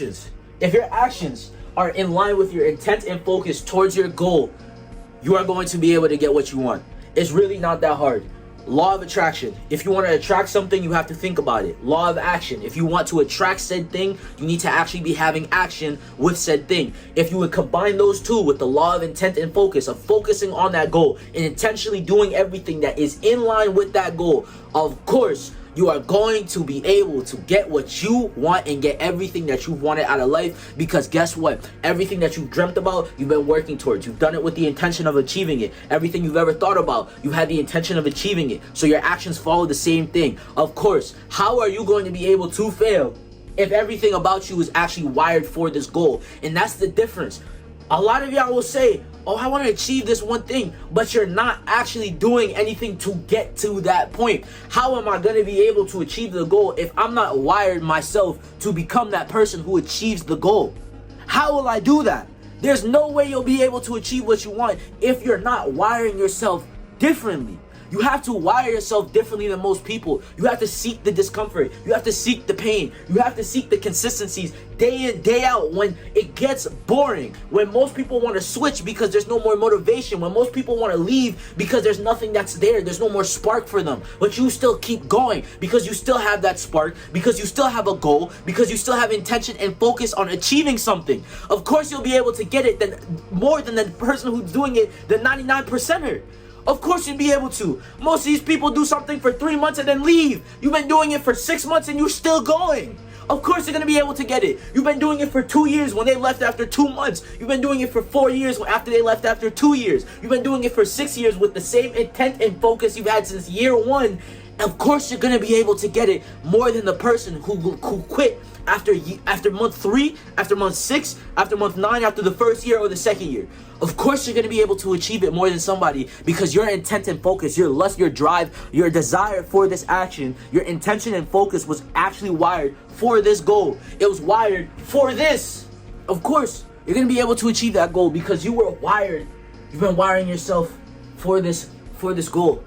If your actions are in line with your intent and focus towards your goal, you are going to be able to get what you want. It's really not that hard. Law of attraction. If you want to attract something, you have to think about it. Law of action. If you want to attract said thing, you need to actually be having action with said thing. If you would combine those two with the law of intent and focus, of focusing on that goal and intentionally doing everything that is in line with that goal, of course, you are going to be able to get what you want and get everything that you wanted out of life, because guess what? Everything that you've dreamt about, you've been working towards. You've done it with the intention of achieving it. Everything you've ever thought about, you had the intention of achieving it. So your actions follow the same thing. Of course, how are you going to be able to fail if everything about you is actually wired for this goal? And that's the difference. A lot of y'all will say, oh, I want to achieve this one thing, but you're not actually doing anything to get to that point. How am I going to be able to achieve the goal if I'm not wired myself to become that person who achieves the goal? How will I do that? There's no way you'll be able to achieve what you want if you're not wiring yourself differently. You have to wire yourself differently than most people. You have to seek the discomfort. You have to seek the pain. You have to seek the consistencies day in, day out when it gets boring. When most people want to switch because there's no more motivation. When most people want to leave because there's nothing that's there. There's no more spark for them. But you still keep going because you still have that spark, because you still have a goal, because you still have intention and focus on achieving something. Of course you'll be able to get it more than the person who's doing it, the 99%er. Of course you'd be able to. Most of these people do something for 3 months and then leave. You've been doing it for 6 months and you're still going. Of course you're going to be able to get it. You've been doing it for 2 years when they left after 2 months. You've been doing it for 4 years after they left after 2 years. You've been doing it for 6 years with the same intent and focus you've had since year one. Of course you're going to be able to get it more than the person who quit after month 3, after month 6, after month 9, after the first year or the second year. Of course you're going to be able to achieve it more than somebody, because your intent and focus, your lust, your drive, your desire for this action, your intention and focus was actually wired for this goal. It was wired for this. Of course you're going to be able to achieve that goal because you were wired. You've been wiring yourself for this goal.